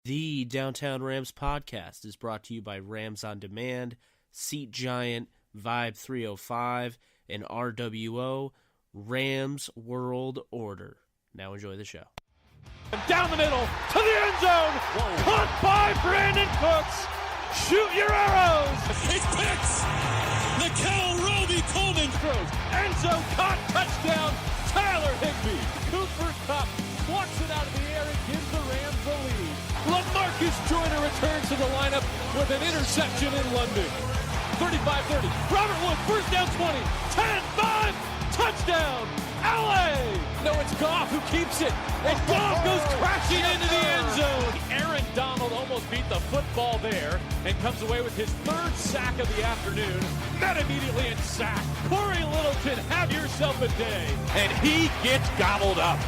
The Downtown Rams podcast is brought to you by Rams on Demand, Seat Giant, Vibe 305, and RWO, Rams World Order. Now enjoy the show. Down the middle, to the end zone, caught by Brandon Cooks. Shoot your arrows. It picks. Nickel Roby Coleman throws. End zone caught, touchdown, Tyler Higbee. Cooper Kupp plucks it out of the air and gives the Rams the lead. LaMarcus Joyner returns to the lineup with an interception in London. 35-30. Robert Woods, first down 20. 10-5. Touchdown. LA. No, it's Goff who keeps it. And Goff goes crashing into the end zone. Aaron Donald almost beat the football there and comes away with his third sack of the afternoon. Met immediately and sacked. Corey Littleton, have yourself a day. And he gets gobbled up.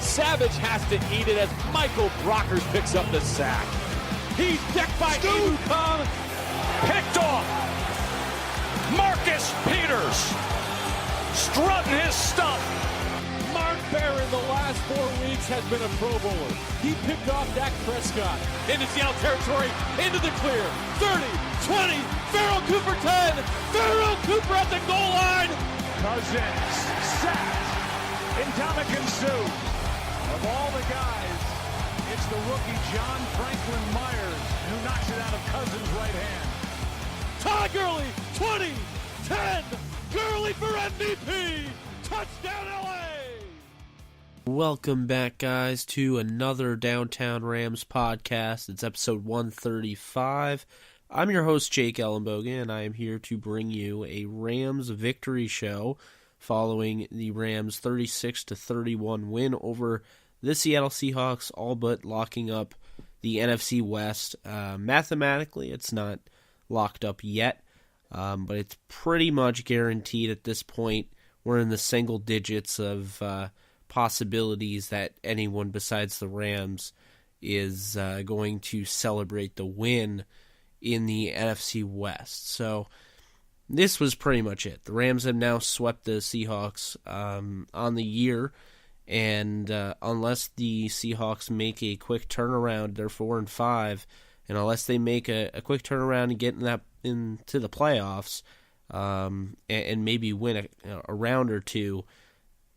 Savage has to eat it as Michael Brockers picks up the sack. He's decked by Ebukam. Picked off. Marcus Peters strutting his stuff. Mark Barron the last 4 weeks has been a Pro Bowler. He picked off Dak Prescott into Seattle territory, into the clear. 30, 20, Pharoh Cooper 10. Pharoh Cooper at the goal line. Cousins sacked. Ndamukong Suh. Of all the guys, it's the rookie John Franklin Myers who knocks it out of Cousins' right hand. Todd Gurley, 20, 10, Gurley for MVP. Touchdown LA. Welcome back, guys, to another Downtown Rams podcast. It's episode 135. I'm your host, Jake Ellenbogen, and I am here to bring you a Rams victory show following the Rams' 36-31 win over the Seattle Seahawks, all but locking up the NFC West. Mathematically, it's not locked up yet, but it's pretty much guaranteed at this point. We're in the single digits of possibilities that anyone besides the Rams is going to celebrate the win in the NFC West. So this was pretty much it. The Rams have now swept the Seahawks on the year, and unless the Seahawks make a quick turnaround, they're 4-5, and unless they make a quick turnaround and get into the playoffs and maybe win a round or two,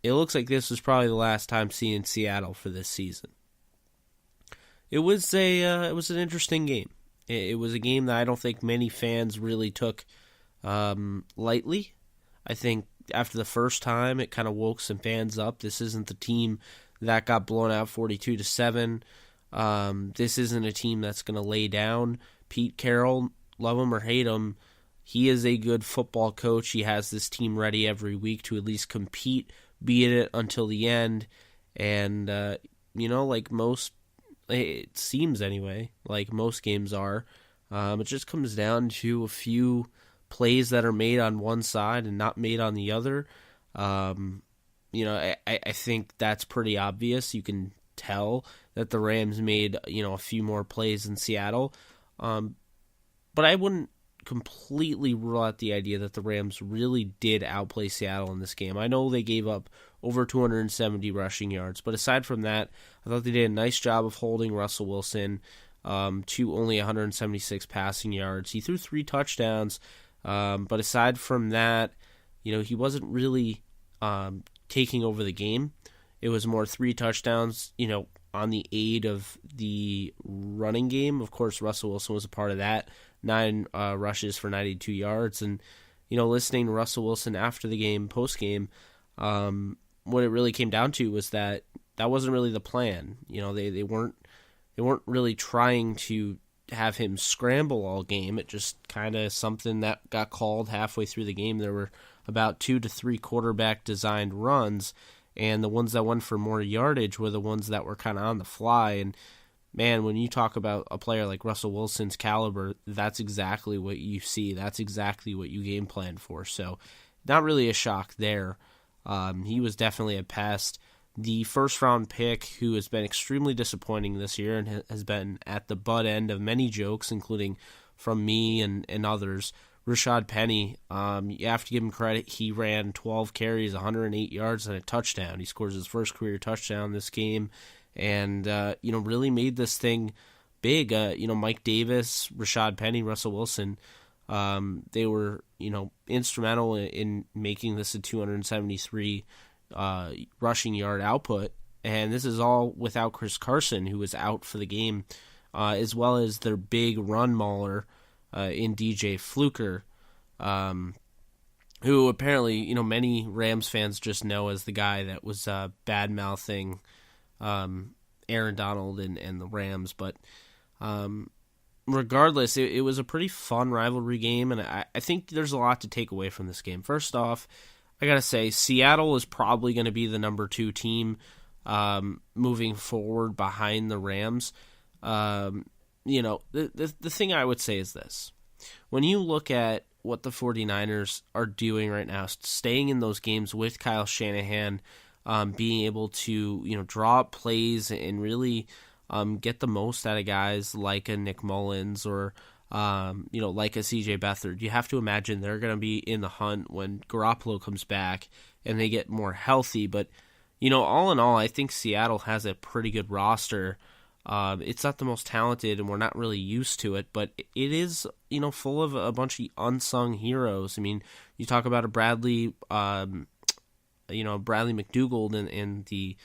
it looks like this was probably the last time seeing Seattle for this season. It was an interesting game. It was a game that I don't think many fans really took lightly. I think after the first time, it kind of woke some fans up. This isn't the team that got blown out 42-7. This isn't a team that's going to lay down. Pete Carroll, love him or hate him, he is a good football coach. He has this team ready every week to at least compete, be it until the end. And, like most, it seems anyway, like most games are, it just comes down to a few plays that are made on one side and not made on the other. I think that's pretty obvious. You can tell that the Rams made, a few more plays in Seattle. But I wouldn't completely rule out the idea that the Rams really did outplay Seattle in this game. I know they gave up over 270 rushing yards, but aside from that, I thought they did a nice job of holding Russell Wilson to only 176 passing yards. He threw 3 touchdowns, but aside from that, he wasn't really taking over the game. It was more 3 touchdowns, on the aid of the running game. Of course, Russell Wilson was a part of that. 9 rushes for 92 yards. And, listening to Russell Wilson after the game, post-game, what it really came down to was that wasn't really the plan. They weren't really trying to have him scramble all game. It just kind of something that got called halfway through the game. There were about 2 to 3 quarterback-designed runs, and the ones that went for more yardage were the ones that were kind of on the fly. And, man, when you talk about a player like Russell Wilson's caliber, that's exactly what you see. That's exactly what you game plan for. So not really a shock there. He was definitely a pest. The first-round pick, who has been extremely disappointing this year and has been at the butt end of many jokes, including from me and others, Rashad Penny, you have to give him credit. He ran 12 carries, 108 yards, and a touchdown. He scores his first career touchdown this game and, really made this thing big. Mike Davis, Rashad Penny, Russell Wilson, they were, instrumental in making this a 273 rushing yard output. And this is all without Chris Carson, who was out for the game, as well as their big run mauler in DJ Fluker, who apparently, many Rams fans just know as the guy that was bad-mouthing Aaron Donald and the Rams. But regardless, it was a pretty fun rivalry game, and I think there's a lot to take away from this game. First off, I got to say, Seattle is probably going to be the number 2 team moving forward behind the Rams. The thing I would say is this. When you look at what the 49ers are doing right now, staying in those games with Kyle Shanahan, being able to, draw up plays and really get the most out of guys like a Nick Mullins or, like a CJ Beathard, you have to imagine they're going to be in the hunt when Garoppolo comes back and they get more healthy. But, all in all, I think Seattle has a pretty good roster. It's not the most talented, and we're not really used to it, but it is, full of a bunch of unsung heroes. I mean, you talk about a Bradley McDougald in the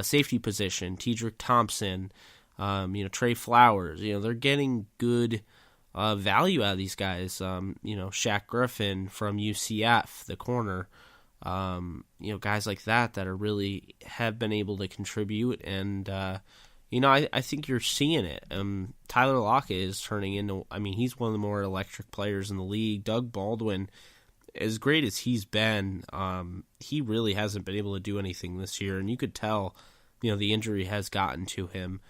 safety position, Tedrick Thompson, Trey Flowers. They're getting good value out of these guys. Shaq Griffin from UCF, the corner. Guys like that are really have been able to contribute, and I think you're seeing it. Tyler Lockett is turning into, he's one of the more electric players in the league. Doug Baldwin, as great as he's been, he really hasn't been able to do anything this year, and you could tell, the injury has gotten to him.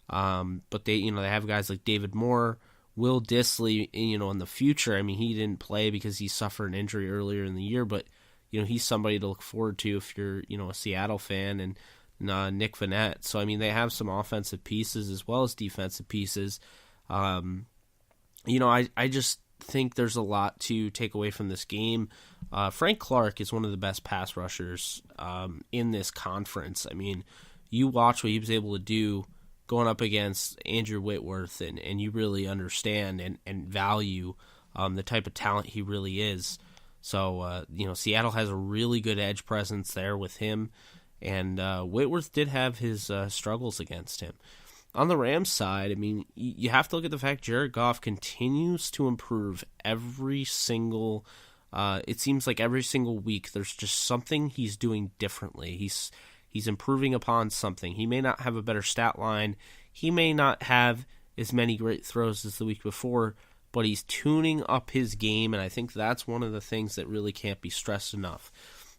But they have guys like David Moore, Will Dissly, in the future. He didn't play because he suffered an injury earlier in the year, but, he's somebody to look forward to if you're, a Seattle fan, and Nick Vannett. So, they have some offensive pieces as well as defensive pieces. I just think there's a lot to take away from this game. Frank Clark is one of the best pass rushers in this conference. You watch what he was able to do going up against Andrew Whitworth, and you really understand and value the type of talent he really is. So, Seattle has a really good edge presence there with him, and Whitworth did have his struggles against him. On the Rams side, you have to look at the fact Jared Goff continues to improve every single it seems like every single week there's just something he's doing differently. He's improving upon something. He may not have a better stat line. He may not have as many great throws as the week before, but he's tuning up his game, and I think that's one of the things that really can't be stressed enough.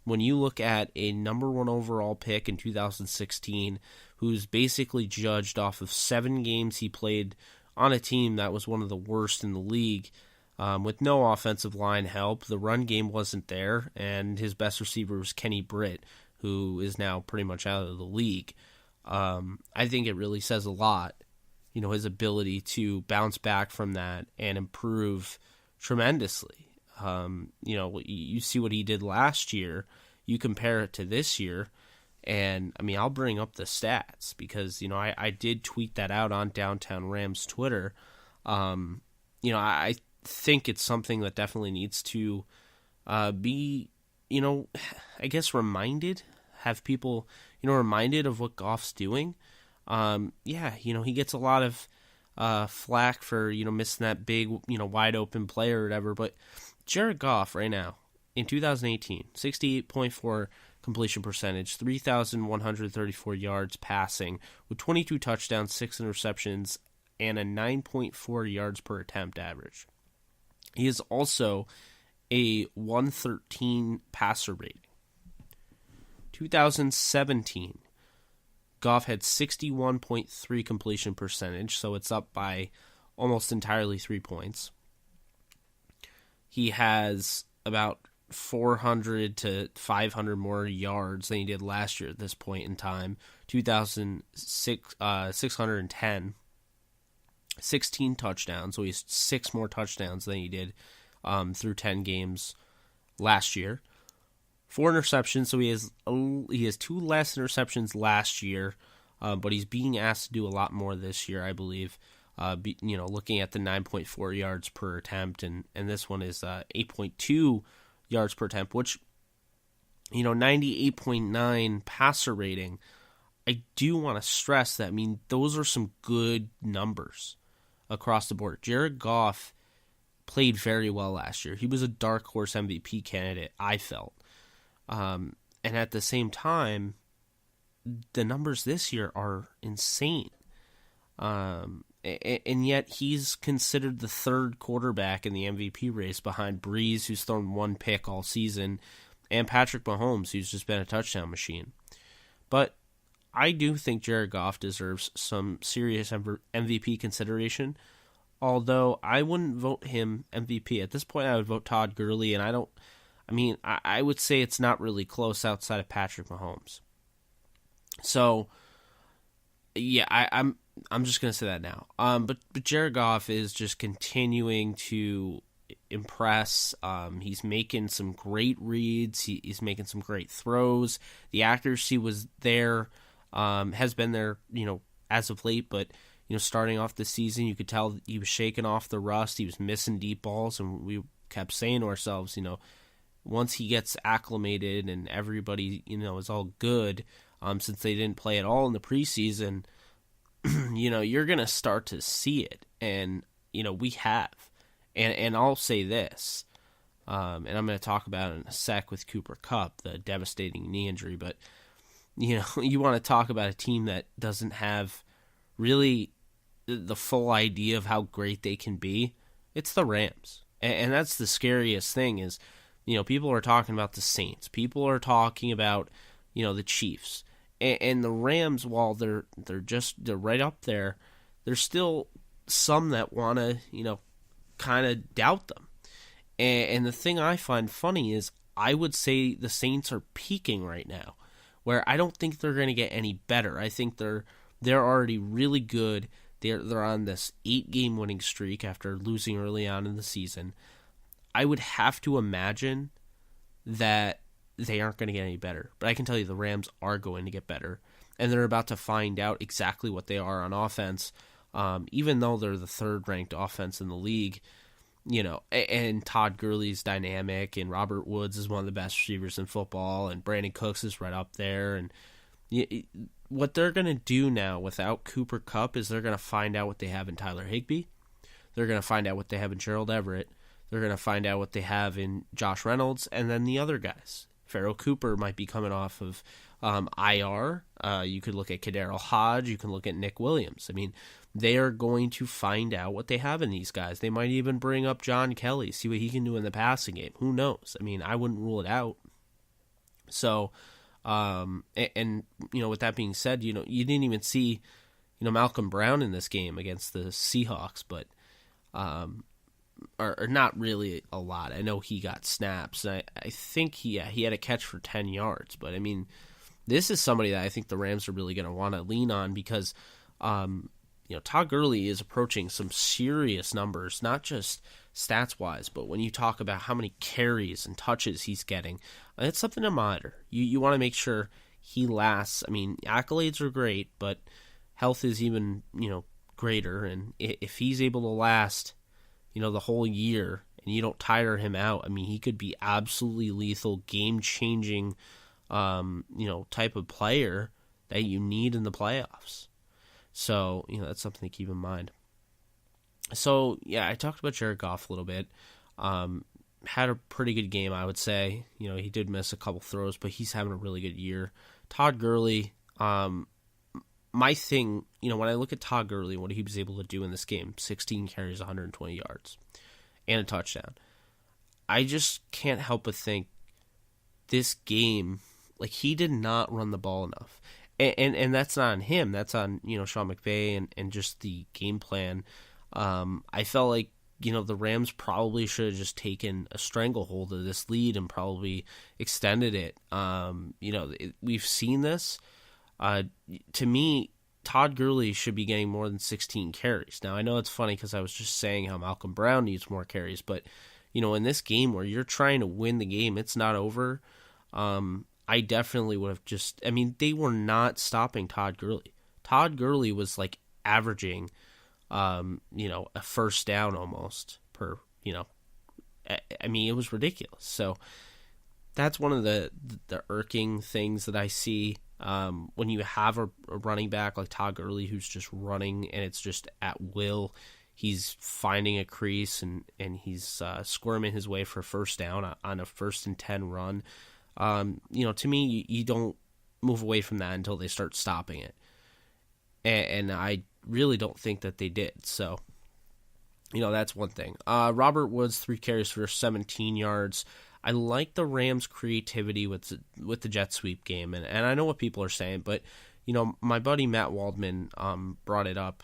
When you look at a number 1 overall pick in 2016, who's basically judged off of 7 games he played on a team that was one of the worst in the league, with no offensive line help, the run game wasn't there, and his best receiver was Kenny Britt, who is now pretty much out of the league. I think it really says a lot, his ability to bounce back from that and improve tremendously. You see what he did last year, you compare it to this year, and I'll bring up the stats because, I did tweet that out on Downtown Rams Twitter. I think it's something that definitely needs to be, I guess reminded, have people, reminded of what Goff's doing. He gets a lot of flack for, missing that big, wide open play or whatever, but Jared Goff right now, in 2018, 68.4 completion percentage, 3,134 yards passing, with 22 touchdowns, 6 interceptions, and a 9.4 yards per attempt average. He is also a 113 passer rating. 2017, Goff had 61.3 completion percentage, so it's up by almost entirely 3 points. He has about 400 to 500 more yards than he did last year at this point in time. 610. 16 touchdowns, so he has 6 more touchdowns than he did through 10 games last year. 4 interceptions, so he has 2 less interceptions last year, but he's being asked to do a lot more this year, I believe. Looking at the 9.4 yards per attempt, and this one is 8.2 yards per attempt, which, 98.9 passer rating. I do want to stress that, those are some good numbers across the board. Jared Goff played very well last year. He was a dark horse MVP candidate, I felt. And at the same time, the numbers this year are insane. And yet he's considered the third quarterback in the MVP race behind Breeze, who's thrown one pick all season, and Patrick Mahomes, who's just been a touchdown machine. But I do think Jared Goff deserves some serious MVP consideration, although I wouldn't vote him MVP. At this point, I would vote Todd Gurley, and I would say it's not really close outside of Patrick Mahomes. So, yeah, I'm just going to say that now. But Jared Goff is just continuing to impress. He's making some great reads. He's making some great throws. The accuracy was there. Has been there, as of late, but, starting off the season, you could tell he was shaking off the rust. He was missing deep balls, and we kept saying to ourselves, once he gets acclimated and everybody, is all good, since they didn't play at all in the preseason, you're going to start to see it. And, we have. And I'll say this, and I'm going to talk about it in a sec with Cooper Kupp, the devastating knee injury, but you want to talk about a team that doesn't have really the full idea of how great they can be. It's the Rams. And that's the scariest thing is, people are talking about the Saints. People are talking about, the Chiefs. And the Rams, while they're right up there, there's still some that want to, kind of doubt them. And the thing I find funny is I would say the Saints are peaking right now, where I don't think they're going to get any better. I think they're already really good. They're on this 8-game winning streak after losing early on in the season. I would have to imagine that they aren't going to get any better. But I can tell you the Rams are going to get better, and they're about to find out exactly what they are on offense, even though they're the third-ranked offense in the league. And Todd Gurley's dynamic, and Robert Woods is one of the best receivers in football, and Brandon Cooks is right up there. And what they're going to do now without Cooper Kupp is they're going to find out what they have in Tyler Higbee. They're going to find out what they have in Gerald Everett. They're going to find out what they have in Josh Reynolds, and then the other guys. Pharoh Cooper might be coming off of IR. You could look at Kadarius Hodge. You can look at Nick Williams. They are going to find out what they have in these guys. They might even bring up John Kelly, see what he can do in the passing game. Who knows? I wouldn't rule it out. So, with that being said, you didn't even see, Malcolm Brown in this game against the Seahawks, but, or not really a lot. I know he got snaps. I think he had a catch for 10 yards, but this is somebody that I think the Rams are really going to want to lean on because, Todd Gurley is approaching some serious numbers, not just stats-wise, but when you talk about how many carries and touches he's getting, it's something to monitor. You want to make sure he lasts. Accolades are great, but health is even, greater, and if he's able to last, the whole year, and you don't tire him out, he could be absolutely lethal, game-changing, type of player that you need in the playoffs. So, that's something to keep in mind. So, yeah, I talked about Jared Goff a little bit. Had a pretty good game, I would say. He did miss a couple throws, but he's having a really good year. Todd Gurley, my thing, when I look at Todd Gurley, what he was able to do in this game, 16 carries, 120 yards, and a touchdown. I just can't help but think this game, he did not run the ball enough. And that's not on him. That's on, Sean McVay and just the game plan. I felt like, the Rams probably should have just taken a stranglehold of this lead and probably extended it. We've seen this. To me, Todd Gurley should be getting more than 16 carries. Now, I know it's funny because I was just saying how Malcolm Brown needs more carries, but, in this game where you're trying to win the game, it's not over. I definitely would have they were not stopping Todd Gurley. Todd Gurley was averaging a first down almost per, I mean, it was ridiculous. So that's one of the irking things that I see when you have a running back like Todd Gurley who's just running and it's just at will. He's finding a crease and he's squirming his way for a first down on a 1st and 10 run. To me, you don't move away from that until they start stopping it. And I really don't think that they did. So, that's one thing. Robert Woods, 3 carries for 17 yards. I like the Rams' creativity with the jet sweep game. And I know what people are saying, but, my buddy Matt Waldman brought it up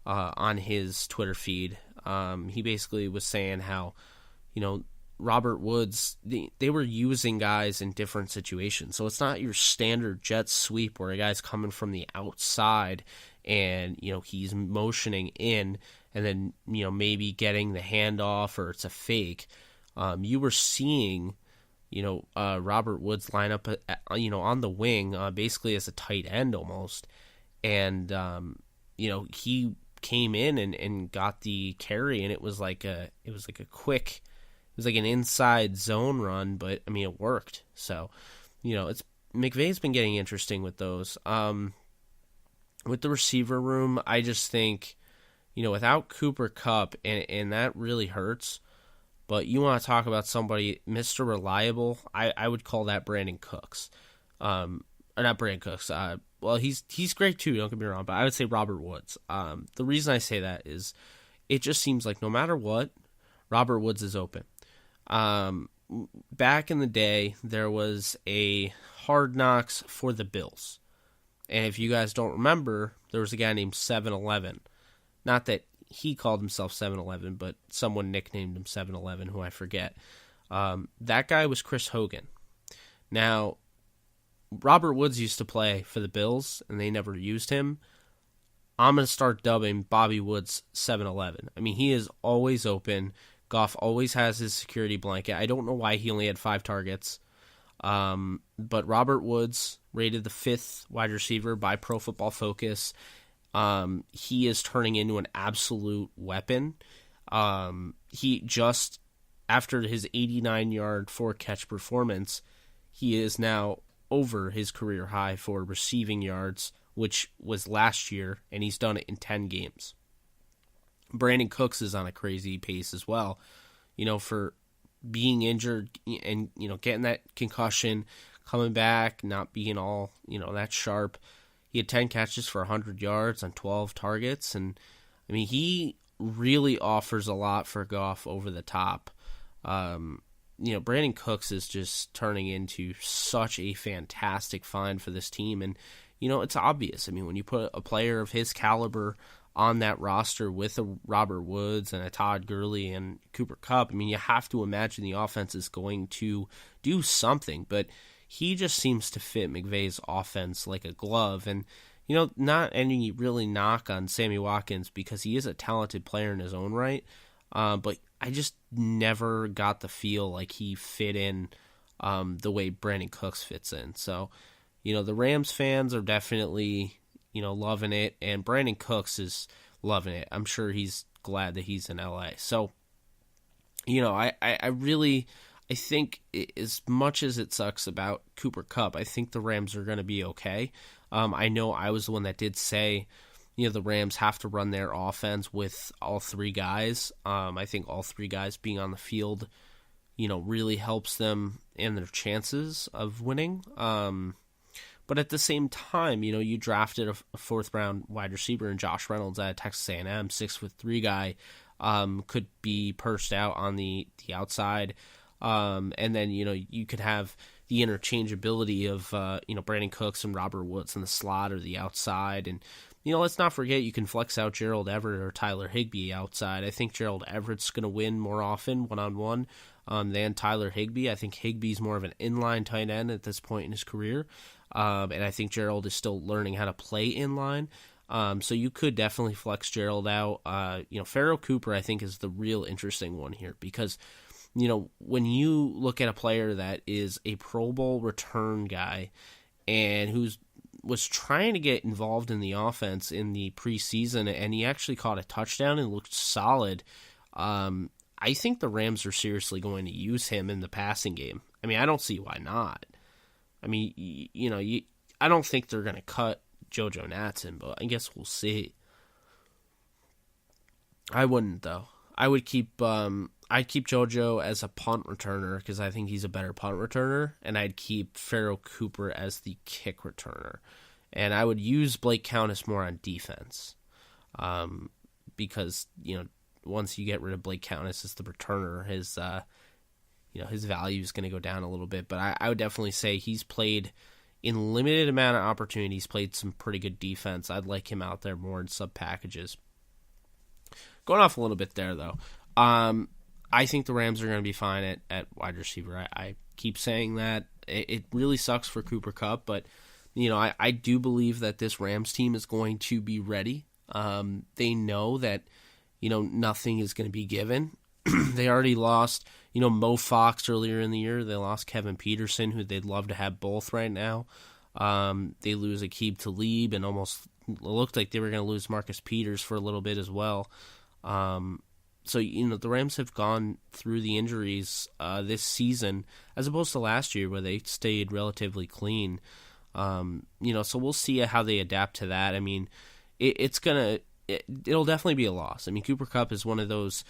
on his Twitter feed. He basically was saying how, Robert Woods, they were using guys in different situations. So it's not your standard jet sweep where a guy's coming from the outside and, he's motioning in and then, maybe getting the handoff or it's a fake. You were seeing, Robert Woods line up, on the wing, basically as a tight end almost. And, he came in and got the carry and it was like an inside zone run, but I mean, it worked. So, it's McVay's been getting interesting with those. With the receiver room, I just think, without Cooper Kupp, and that really hurts, but you want to talk about somebody, Mr. Reliable, I would call that Brandon Cooks. Or not Brandon Cooks. Well, he's great too, don't get me wrong, but I would say Robert Woods. The reason I say that is it just seems like no matter what, Robert Woods is open. Back in the day, there was a Hard Knocks for the Bills. And if you guys don't remember, there was a guy named 7-Eleven. Not that he called himself 7-Eleven, but someone nicknamed him 7-Eleven, who I forget. That guy was Chris Hogan. Now, Robert Woods used to play for the Bills, and they never used him. I'm going to start dubbing Bobby Woods 7-Eleven. I mean, he is always open. Goff always has his security blanket. I don't know why he only had 5 targets. But Robert Woods, rated the 5th wide receiver by Pro Football Focus. He is turning into an absolute weapon. He just, after his 89-yard 4-catch performance, he is now over his career high for receiving yards, which was last year, and he's done it in 10 games. Brandon Cooks is on a crazy pace as well, for being injured and, getting that concussion, coming back, not being all, that sharp. He had 10 catches for 100 yards on 12 targets, and, I mean, he really offers a lot for Goff over the top. Brandon Cooks is just turning into such a fantastic find for this team, and, it's obvious. I mean, when you put a player of his caliber on that roster with a Robert Woods and a Todd Gurley and Cooper Kupp, I mean, you have to imagine the offense is going to do something, but he just seems to fit McVay's offense like a glove. And, not any really knock on Sammy Watkins because he is a talented player in his own right, but I just never got the feel like he fit in the way Brandon Cooks fits in. So, the Rams fans are definitely, loving it, and Brandon Cooks is loving it. I'm sure he's glad that he's in LA. So, I think as much as it sucks about Cooper Kupp, I think the Rams are going to be okay. I know I was the one that did say, the Rams have to run their offense with all 3 guys. I think all 3 guys being on the field, really helps them in their chances of winning. But at the same time, you drafted a 4th-round wide receiver in Josh Reynolds out of Texas A&M, 6'3" guy, could be pursed out on the outside. And then, you could have the interchangeability of, Brandon Cooks and Robert Woods in the slot or the outside. And, let's not forget you can flex out Gerald Everett or Tyler Higbee outside. I think Gerald Everett's going to win more often one-on-one than Tyler Higbee. I think Higbee's more of an inline tight end at this point in his career. And I think Gerald is still learning how to play inline. So you could definitely flex Gerald out. Pharoh Cooper, I think, is the real interesting one here because, when you look at a player that is a Pro Bowl return guy and who's was trying to get involved in the offense in the preseason, and he actually caught a touchdown and looked solid. I think the Rams are seriously going to use him in the passing game. I mean, I don't see why not. I mean, I don't think they're going to cut JoJo Natson, but I guess we'll see. I wouldn't, though. I would keep I'd keep JoJo as a punt returner because I think he's a better punt returner, and I'd keep Pharoh Cooper as the kick returner. And I would use Blake Countess more on defense because, once you get rid of Blake Countess as the returner, his value is going to go down a little bit. But I would definitely say he's played in limited amount of opportunities, played some pretty good defense. I'd like him out there more in sub packages. Going off a little bit there, though. I think the Rams are going to be fine at wide receiver. I keep saying that. It really sucks for Cooper Kupp, but I do believe that this Rams team is going to be ready. They know that nothing is going to be given. They already lost Mo Fox earlier in the year. They lost Kevin Peterson, who they'd love to have both right now. They lose Aqib Talib, and almost looked like they were going to lose Marcus Peters for a little bit as well. So, the Rams have gone through the injuries this season as opposed to last year where they stayed relatively clean. So we'll see how they adapt to that. I mean, it'll definitely be a loss. I mean, Cooper Kupp is one of those,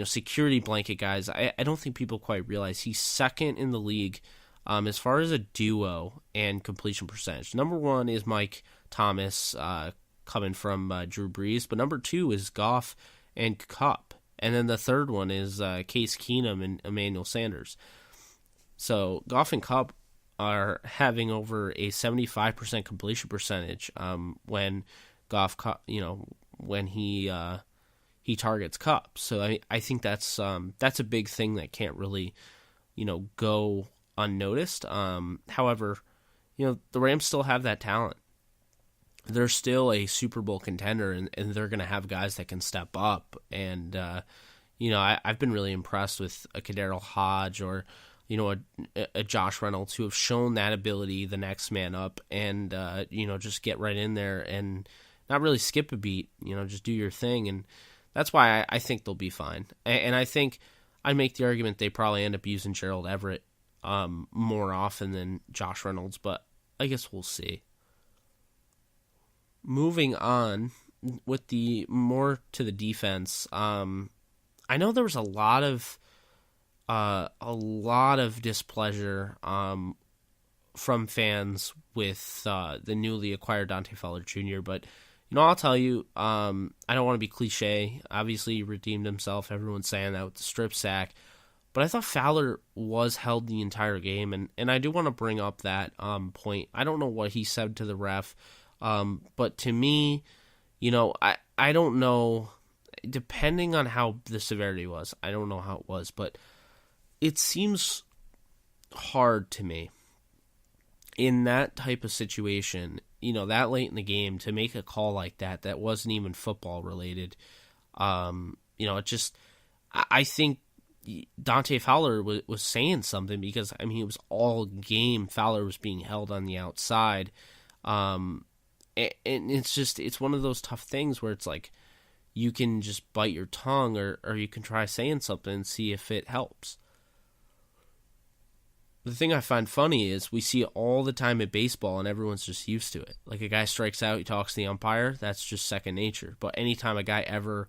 security blanket guys. I don't think people quite realize he's second in the league as far as a duo and completion percentage. Number one is Mike Thomas coming from Drew Brees, but number two is Goff and Kupp. And then the third one is Case Keenum and Emmanuel Sanders. So Goff and Kupp are having over a 75% completion percentage when Goff, when he targets Kupp. So I think that's a big thing that can't really, go unnoticed. However, the Rams still have that talent. They're still a Super Bowl contender, and they're going to have guys that can step up. And, I've been really impressed with a Kadarius Hodge or, a Josh Reynolds who have shown that ability, the next man up, and, just get right in there and not really skip a beat, just do your thing. And that's why I think they'll be fine. And I think I make the argument they probably end up using Gerald Everett more often than Josh Reynolds, but I guess we'll see. Moving on with more to the defense, I know there was a lot of displeasure from fans with the newly acquired Dante Fowler Jr., but I'll tell you, I don't want to be cliche. Obviously, he redeemed himself. Everyone's saying that with the strip sack. But I thought Fowler was held the entire game, and I do want to bring up that point. I don't know what he said to the ref, but to me, I don't know, depending on how the severity was, I don't know how it was, but it seems hard to me in that type of situation, that late in the game, to make a call like that wasn't even football related. It just, I think Dante Fowler was saying something because, it was all game. Fowler was being held on the outside. And it's one of those tough things where it's like, you can just bite your tongue or you can try saying something and see if it helps. The thing I find funny is we see it all the time at baseball and everyone's just used to it. Like a guy strikes out, he talks to the umpire, that's just second nature. But anytime a guy ever,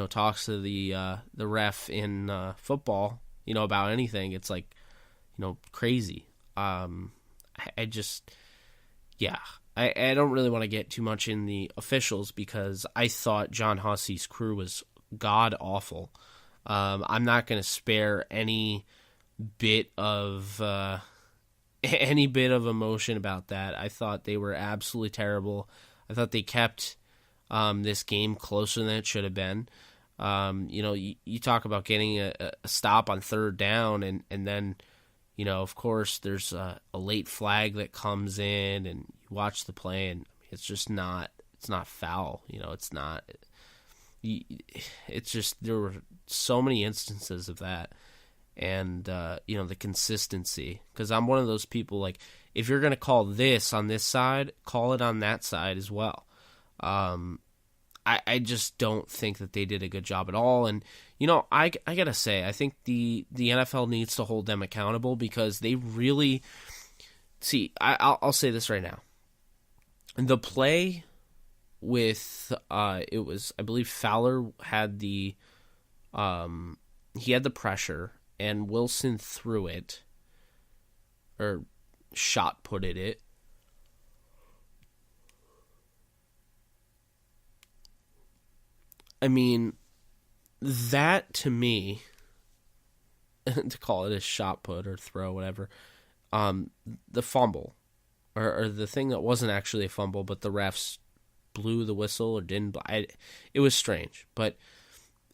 talks to the ref in football, about anything, it's like, crazy. I don't really want to get too much in the officials because I thought John Hussey's crew was god awful. I'm not going to spare any bit of emotion about that. I thought they were absolutely terrible. I thought they kept this game closer than it should have been. You talk about getting a stop on third down, and then, of course, there's a late flag that comes in, and you watch the play, and it's just not foul. It's not. It's just, there were so many instances of that. and the consistency. Because I'm one of those people, like, if you're going to call this on this side, call it on that side as well. I just don't think that they did a good job at all. And, I got to say, I think the NFL needs to hold them accountable because they really... See, I'll say this right now. The play with, it was, I believe Fowler had he had the pressure, and Wilson threw it, or shot putted it. I mean, that to me, to call it a shot put or throw, whatever, the fumble, or the thing that wasn't actually a fumble, but the refs blew the whistle or didn't. It was strange. But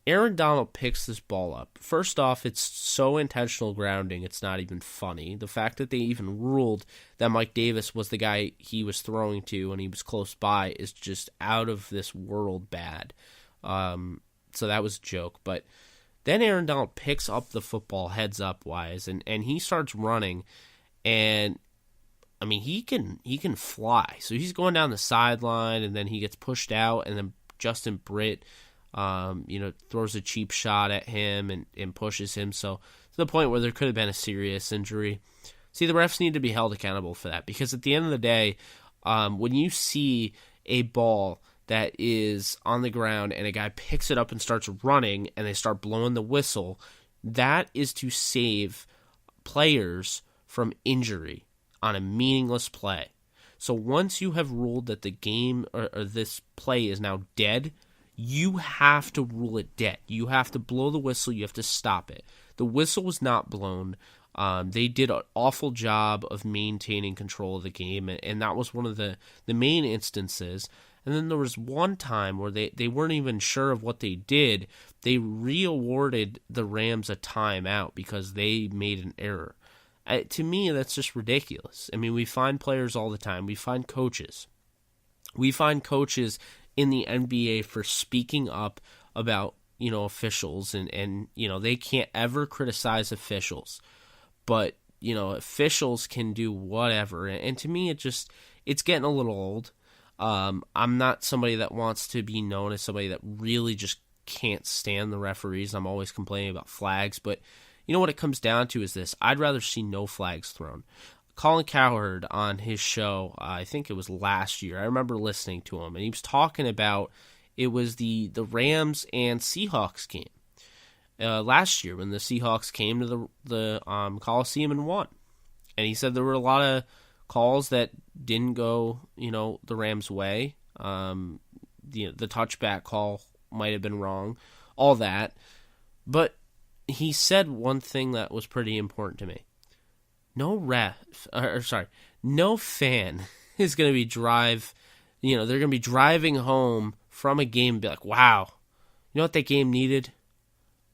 Aaron Donald picks this ball up. First off, it's so intentional grounding, it's not even funny. The fact that they even ruled that Mike Davis was the guy he was throwing to and he was close by is just out of this world bad. So that was a joke. But then Aaron Donald picks up the football heads up wise, and he starts running. And I mean, he can fly. So he's going down the sideline, and then he gets pushed out, and then Justin Britt, throws a cheap shot at him and pushes him. So to the point where there could have been a serious injury. See, the refs need to be held accountable for that, because at the end of the day, when you see a ball that is on the ground and a guy picks it up and starts running and they start blowing the whistle, that is to save players from injury on a meaningless play. So once you have ruled that the game or this play is now dead, you have to rule it dead. You have to blow the whistle. You have to stop it. The whistle was not blown. They did an awful job of maintaining control of the game, and that was one of the main instances. And then there was one time where they weren't even sure of what they did. They re-awarded the Rams a timeout because they made an error. To me, that's just ridiculous. I mean, we find players all the time. We find coaches. We find coaches in the NBA for speaking up about, officials, and they can't ever criticize officials. But, officials can do whatever. And to me, it's getting a little old. I'm not somebody that wants to be known as somebody that really just can't stand the referees. I'm always complaining about flags, but what it comes down to is this. I'd rather see no flags thrown. Colin Cowherd on his show, I think it was last year, I remember listening to him, and he was talking about, it was the Rams and Seahawks game last year when the Seahawks came to the Coliseum and won. And he said there were a lot of calls that didn't go, the Rams' way. The touchback call might have been wrong, all that. But he said one thing that was pretty important to me. No fan is going to be they're going to be driving home from a game and be like, wow, you know what that game needed?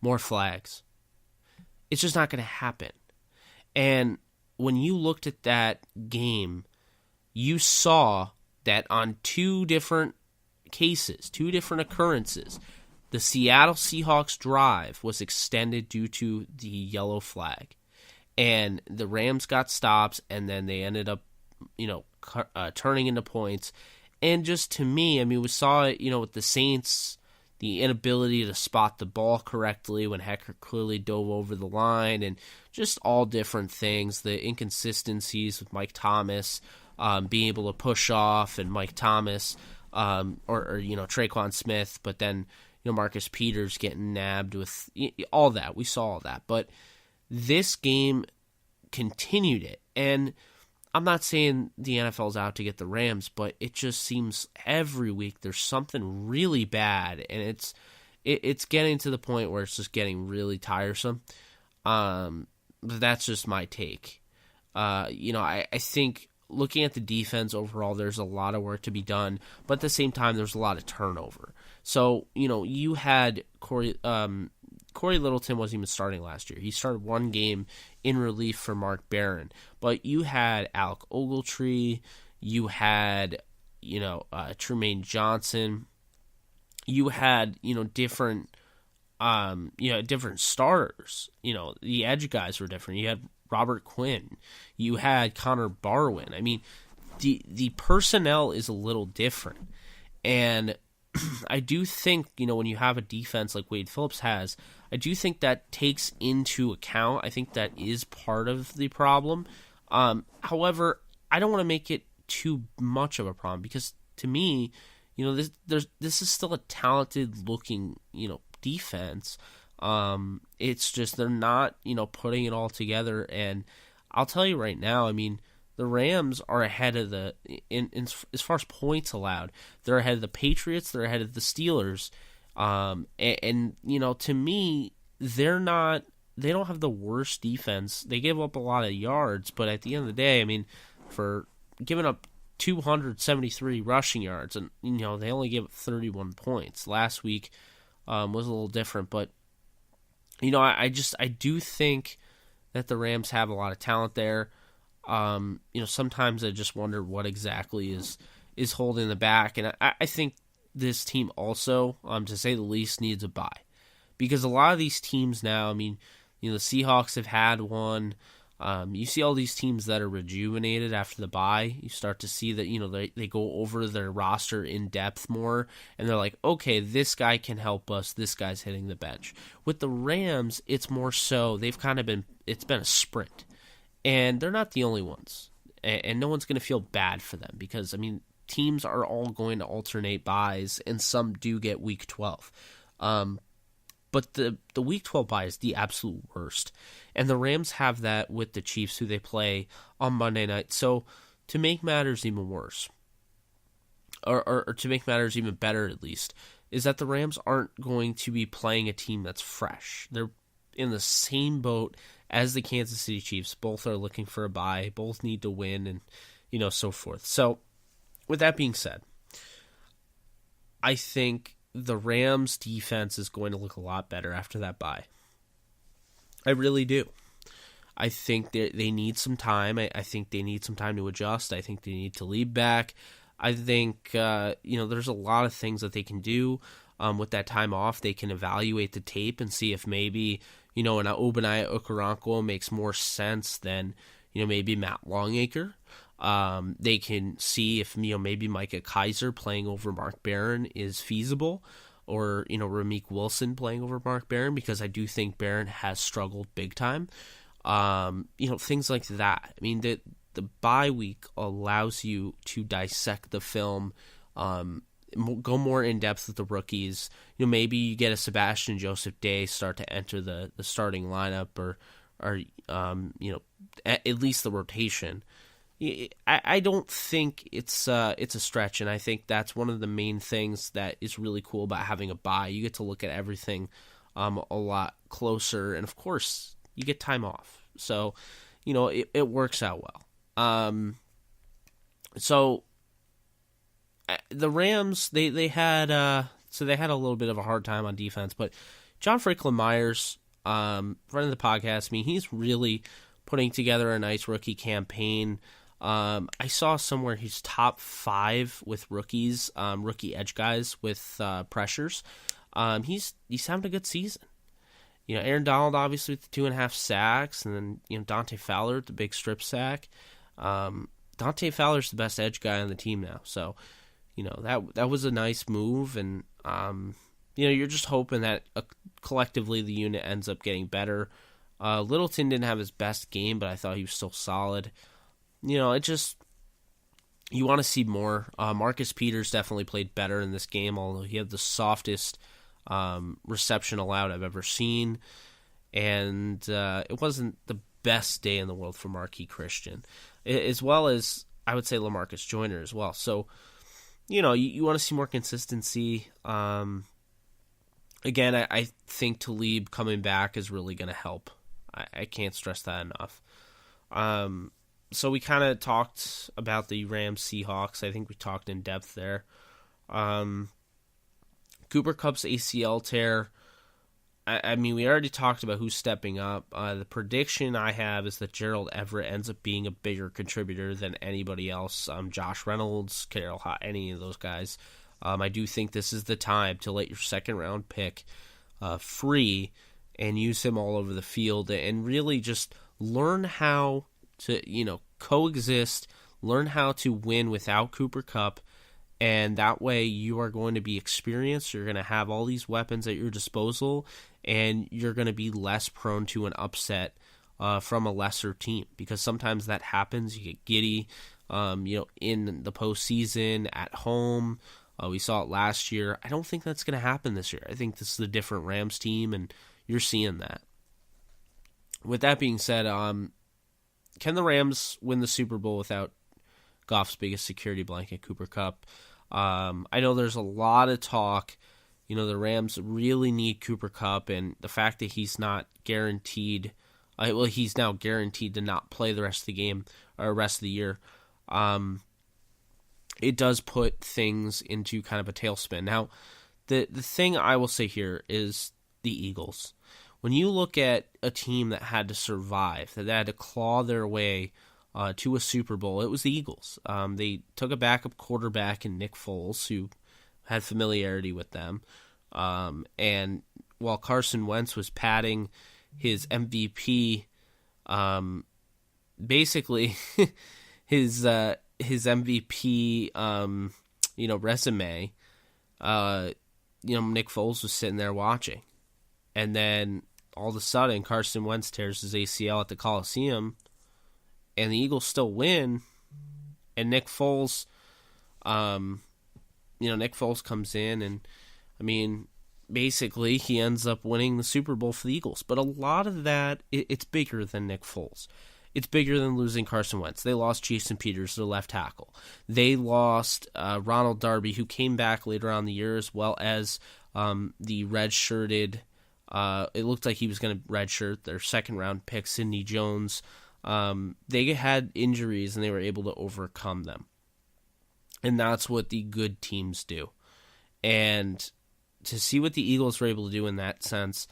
More flags. It's just not going to happen. And when you looked at that game, you saw that on two different cases, two different occurrences, the Seattle Seahawks drive was extended due to the yellow flag. And the Rams got stops, and then they ended up, turning into points. And just to me, I mean, we saw it, with the Saints, the inability to spot the ball correctly when Hecker clearly dove over the line, and just all different things, the inconsistencies with Mike Thomas being able to push off, and Mike Thomas, or Traquan Smith, but then, Marcus Peters getting nabbed with all that. We saw all that. But this game continued it. And I'm not saying the NFL's out to get the Rams, but it just seems every week there's something really bad, and it's getting to the point where it's just getting really tiresome. But that's just my take. I think looking at the defense overall, there's a lot of work to be done, but at the same time, there's a lot of turnover. So, you had Corey Littleton wasn't even starting last year. He started one game in relief for Mark Barron. But you had Alec Ogletree, you had, Trumaine Johnson, you had, different different starters. The edge guys were different. You had Robert Quinn. You had Connor Barwin. I mean, the personnel is a little different. And I do think, when you have a defense like Wade Phillips has, I do think that takes into account. I think that is part of the problem. However, I don't want to make it too much of a problem because to me, this is still a talented looking, defense. It's just they're not, putting it all together. And I'll tell you right now, I mean, the Rams are ahead of as far as points allowed, they're ahead of the Patriots, they're ahead of the Steelers. And to me, they don't have the worst defense. They give up a lot of yards, but at the end of the day, I mean, for giving up 273 rushing yards, and they only gave up 31 points. Last week was a little different, but I do think that the Rams have a lot of talent there. Sometimes I just wonder what exactly is holding them back, and I think this team also, to say the least, needs a bye, because a lot of these teams now, I mean, the Seahawks have had one. You see all these teams that are rejuvenated after the bye. You start to see that, they go over their roster in depth more, and they're like, okay, this guy can help us. This guy's hitting the bench. With the Rams, it's more so they've it's been a sprint, and they're not the only ones, and no one's going to feel bad for them because, I mean, teams are all going to alternate buys, and some do get Week 12. But the Week 12 bye is the absolute worst. And the Rams have that with the Chiefs, who they play on Monday night. So to make matters even worse, or to make matters even better at least, is that the Rams aren't going to be playing a team that's fresh. They're in the same boat as the Kansas City Chiefs. Both are looking for a bye. Both need to win, and so forth. So with that being said, I think the Rams defense is going to look a lot better after that bye. I really do. I think they need some time. I think they need some time to adjust. I think they need to lead back. I think, there's a lot of things that they can do with that time off. They can evaluate the tape and see if maybe, an Obadiah Okoronkwo makes more sense than, maybe Matt Longacre. They can see if, maybe Micah Kiser playing over Mark Barron is feasible, or, Ramik Wilson playing over Mark Barron, because I do think Barron has struggled big time. Things like that. I mean, the bye week allows you to dissect the film, go more in depth with the rookies. Maybe you get a Sebastian Joseph Day start to enter the starting lineup, or at least the rotation. I don't think it's a stretch, and I think that's one of the main things that is really cool about having a bye. You get to look at everything a lot closer, and of course, you get time off. So, it works out well. So the Rams, they had a little bit of a hard time on defense, but John Franklin Myers, friend of the podcast, I mean, he's really putting together a nice rookie campaign. I saw somewhere he's top 5 with rookies, rookie edge guys with pressures. He's having a good season. Aaron Donald obviously with the 2.5 sacks, and then Dante Fowler with the big strip sack. Dante Fowler's the best edge guy on the team now, so that was a nice move, and you're just hoping that collectively the unit ends up getting better. Littleton didn't have his best game, but I thought he was still solid. You want to see more. Marcus Peters definitely played better in this game, although he had the softest reception allowed I've ever seen. And it wasn't the best day in the world for Marquis Christian, as well as, I would say, LaMarcus Joyner as well. So, you want to see more consistency. Again, I think Talib coming back is really going to help. I can't stress that enough. So we kind of talked about the Rams Seahawks. I think we talked in depth there. Cooper Kupp's ACL tear. I mean, we already talked about who's stepping up. The prediction I have is that Gerald Everett ends up being a bigger contributor than anybody else. Josh Reynolds, any of those guys. I do think this is the time to let your second round pick free and use him all over the field and really just learn how to, coexist, learn how to win without Cooper Kupp, and that way you are going to be experienced, you're going to have all these weapons at your disposal, and you're going to be less prone to an upset from a lesser team, because sometimes that happens. You get giddy, in the postseason, at home. We saw it last year. I don't think that's going to happen this year. I think this is a different Rams team, and you're seeing that. With that being said, can the Rams win the Super Bowl without Goff's biggest security blanket, Cooper Kupp? I know there's a lot of talk. The Rams really need Cooper Kupp, and the fact that he's not guaranteed, he's now guaranteed to not play the rest of the game or rest of the year. It does put things into kind of a tailspin. Now, the thing I will say here is the Eagles. When you look at a team that had to survive, that had to claw their way to a Super Bowl, it was the Eagles. They took a backup quarterback in Nick Foles, who had familiarity with them. And while Carson Wentz was padding his MVP, basically his MVP, resume, Nick Foles was sitting there watching. And then all of a sudden, Carson Wentz tears his ACL at the Coliseum, and the Eagles still win. And Nick Foles, Nick Foles comes in, and basically he ends up winning the Super Bowl for the Eagles. But a lot of that, it's bigger than Nick Foles. It's bigger than losing Carson Wentz. They lost Jason Peters, their left tackle. They lost Ronald Darby, who came back later on in the year, as well as the red-shirted. It looked like he was going to redshirt their second-round pick, Sidney Jones. They had injuries, and they were able to overcome them. And that's what the good teams do. And to see what the Eagles were able to do in that sense,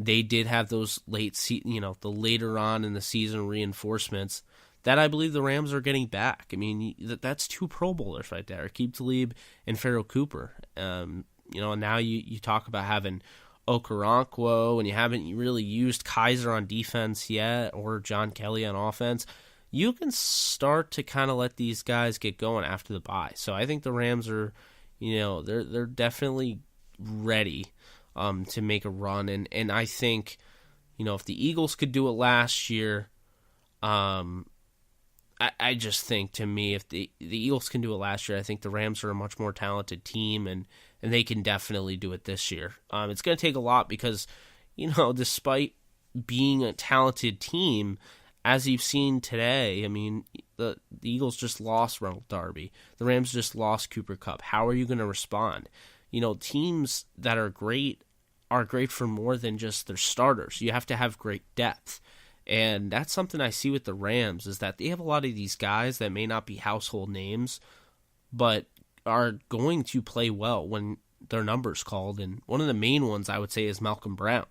they did have those the later on in the season reinforcements that I believe the Rams are getting back. That's two Pro Bowlers right there, Aqib Talib and Pharoh Cooper. And now you talk about having Okoronkwo, and you haven't really used Kaiser on defense yet, or John Kelly on offense. You can start to kind of let these guys get going after the bye. So I think the Rams are, they're definitely ready to make a run. And I think, if the Eagles could do it last year, I just think, to me, if the Eagles can do it last year, I think the Rams are a much more talented team, and they can definitely do it this year. It's going to take a lot because, despite being a talented team, as you've seen today, the Eagles just lost Ronald Darby. The Rams just lost Cooper Kupp. How are you going to respond? Teams that are great for more than just their starters. You have to have great depth. And that's something I see with the Rams, is that they have a lot of these guys that may not be household names, but are going to play well when their number's called. And one of the main ones I would say is Malcolm Brown.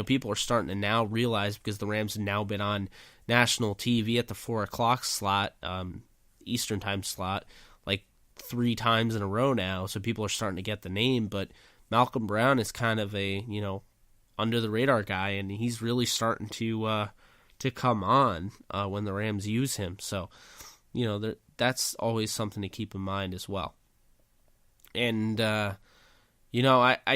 People are starting to now realize, because the Rams have now been on national TV at the 4 o'clock slot, Eastern time slot, like 3 times in a row now. So people are starting to get the name, but Malcolm Brown is kind of a, under the radar guy, and he's really starting to come on when the Rams use him. So, that's always something to keep in mind as well. And, I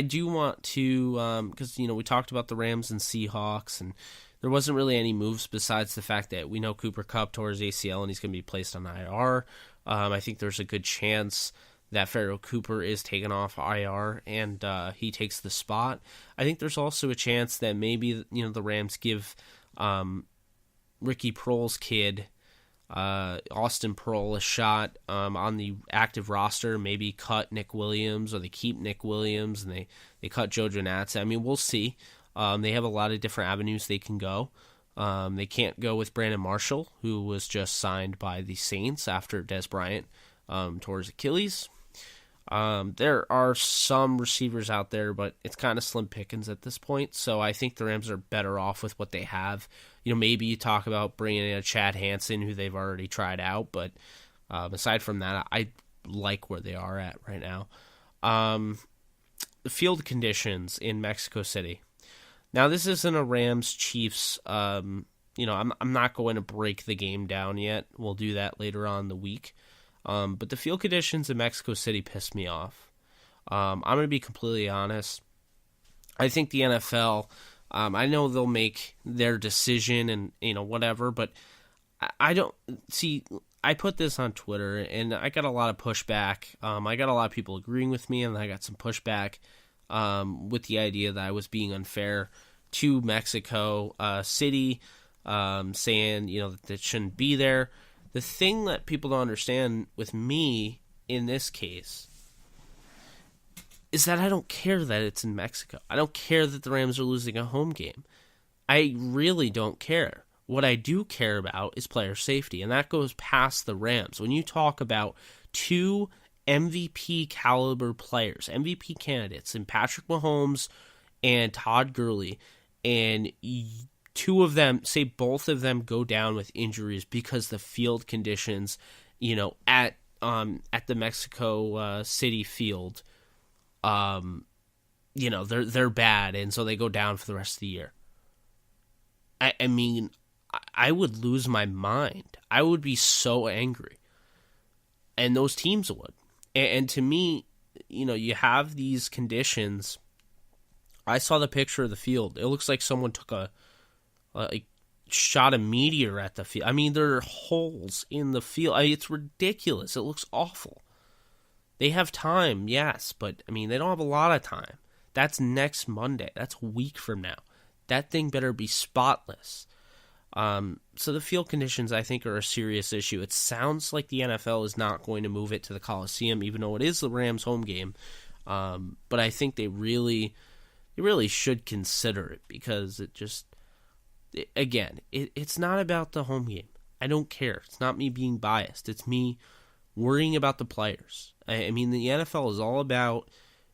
do want to, because, we talked about the Rams and Seahawks, and there wasn't really any moves besides the fact that we know Cooper Kupp tore his ACL and he's going to be placed on IR. I think there's a good chance that Pharoh Cooper is taken off IR and he takes the spot. I think there's also a chance that maybe, the Rams give Ricky Proehl's kid, Austin Proehl, a shot on the active roster, maybe cut Nick Williams, or they keep Nick Williams and they cut Joe Janatza. We'll see. They have a lot of different avenues they can go. They can't go with Brandon Marshall, who was just signed by the Saints after Dez Bryant tore his Achilles. There are some receivers out there, but it's kind of slim pickings at this point. So I think the Rams are better off with what they have. Maybe you talk about bringing in a Chad Hansen, who they've already tried out, but aside from that, I like where they are at right now. field conditions in Mexico City. Now, this isn't a Rams-Chiefs, I'm not going to break the game down yet. We'll do that later on in the week. But the field conditions in Mexico City pissed me off. I'm going to be completely honest. I think the NFL, I know they'll make their decision and, whatever, but I don't see. I put this on Twitter and I got a lot of pushback. I got a lot of people agreeing with me, and I got some pushback with the idea that I was being unfair to Mexico City, saying, that it shouldn't be there. The thing that people don't understand with me in this case is that I don't care that it's in Mexico. I don't care that the Rams are losing a home game. I really don't care. What I do care about is player safety, and that goes past the Rams. When you talk about two MVP caliber players, MVP candidates, in Patrick Mahomes and Todd Gurley, and two of them, say both of them, go down with injuries because the field conditions, at the Mexico City field, they're bad, and so they go down for the rest of the year. I mean, I would lose my mind. I would be so angry, and those teams would. And to me, you have these conditions. I saw the picture of the field. It looks like someone took shot a meteor at the field. I mean, there are holes in the field. It's ridiculous. It looks awful. They have time, yes, but, they don't have a lot of time. That's next Monday. That's a week from now. That thing better be spotless. So the field conditions, I think, are a serious issue. It sounds like the NFL is not going to move it to the Coliseum, even though it is the Rams' home game. But I think they really should consider it, because it's not about the home game. I don't care. It's not me being biased. It's me worrying about the players. I mean, the NFL is all about,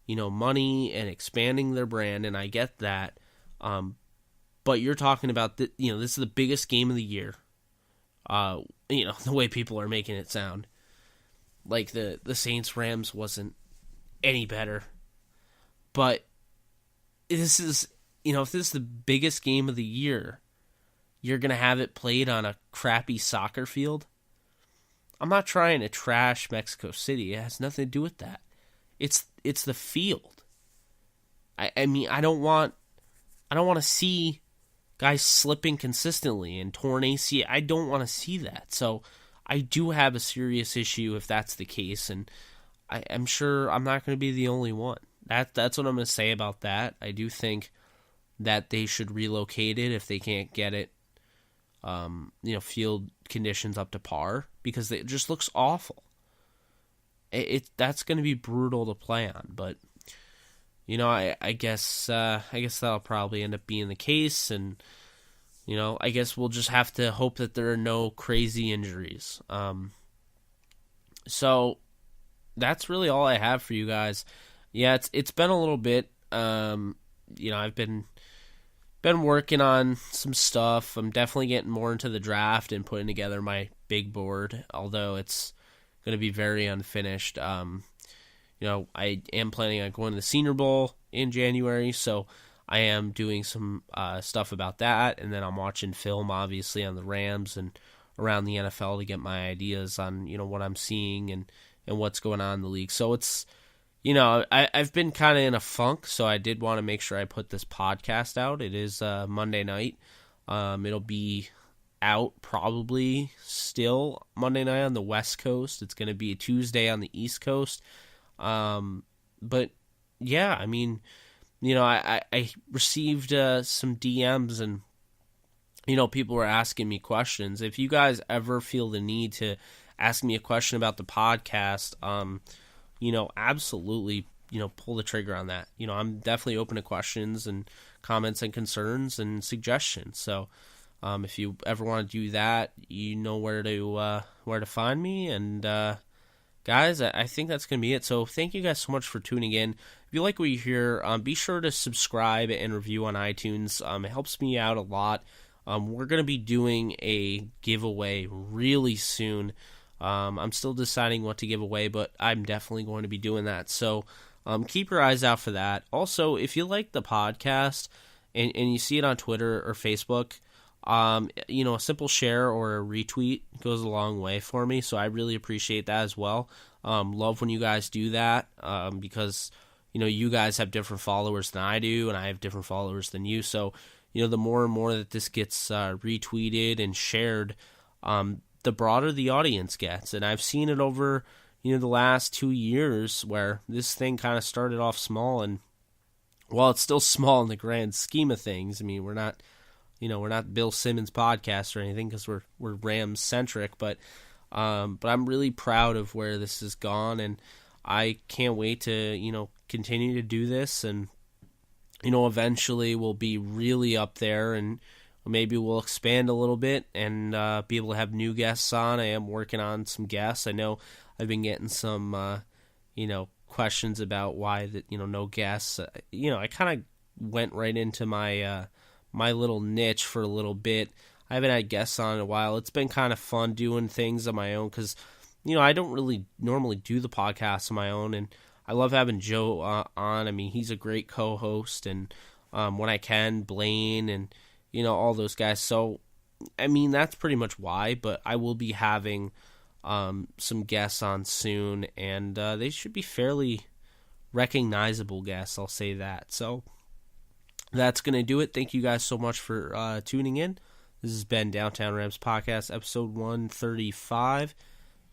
money and expanding their brand, and I get that. But you're talking about, this is the biggest game of the year. The way people are making it sound. Like the Saints-Rams wasn't any better. But this is, if this is the biggest game of the year, you're going to have it played on a crappy soccer field? I'm not trying to trash Mexico City. It has nothing to do with that. It's the field. I mean, I don't want to see guys slipping consistently and torn ACL. I don't want to see that. So I do have a serious issue if that's the case, and I'm sure I'm not going to be the only one. That's what I'm going to say about that. I do think that they should relocate it if they can't get it, field conditions up to par, because it just looks awful. That's going to be brutal to play on, but I guess that'll probably end up being the case, and I guess we'll just have to hope that there are no crazy injuries. So that's really all I have for you guys. Yeah, it's been a little bit. I've been working on some stuff. I'm definitely getting more into the draft and putting together my big board, although it's going to be very unfinished. I am planning on going to the Senior Bowl in January, so I am doing some stuff about that, and then I'm watching film, obviously, on the Rams and around the NFL to get my ideas on, what I'm seeing and what's going on in the league. So it's, I've been kind of in a funk, so I did want to make sure I put this podcast out. It is Monday night. It'll be out probably still Monday night on the West Coast. It's going to be a Tuesday on the East Coast. But yeah, I mean, I received some DMs, and people were asking me questions. If you guys ever feel the need to ask me a question about the podcast, absolutely, pull the trigger on that. I'm definitely open to questions and comments and concerns and suggestions. So if you ever want to do that, you know where to find me. And guys, I think that's going to be it. So thank you guys so much for tuning in. If you like what you hear, be sure to subscribe and review on iTunes. It helps me out a lot. We're going to be doing a giveaway really soon. I'm still deciding what to give away, but I'm definitely going to be doing that. So keep your eyes out for that. Also, if you like the podcast and you see it on Twitter or Facebook, a simple share or a retweet goes a long way for me, so I really appreciate that as well. Love when you guys do that, because, you guys have different followers than I do, and I have different followers than you, so, the more and more that this gets retweeted and shared, the broader the audience gets, and I've seen it over, the last 2 years where this thing kind of started off small, and while it's still small in the grand scheme of things, I mean, we're not Bill Simmons podcast or anything because we're Rams centric, but I'm really proud of where this has gone, and I can't wait to continue to do this, and eventually we'll be really up there, and maybe we'll expand a little bit and be able to have new guests on. I am working on some guests. I know I've been getting some questions about why that no guests. I kind of went right into my my little niche for a little bit. I haven't had guests on in a while. It's been kind of fun doing things on my own because, I don't really normally do the podcast on my own, and I love having Joe on. I mean, he's a great co-host, and when I can, Blaine, and, all those guys. So, I mean, that's pretty much why, but I will be having some guests on soon, and they should be fairly recognizable guests, I'll say that. So, that's going to do it. Thank you guys so much for tuning in. This has been Downtown Rams Podcast, episode 135.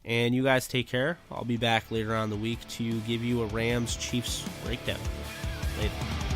And you guys take care. I'll be back later on in the week to give you a Rams-Chiefs breakdown. Later.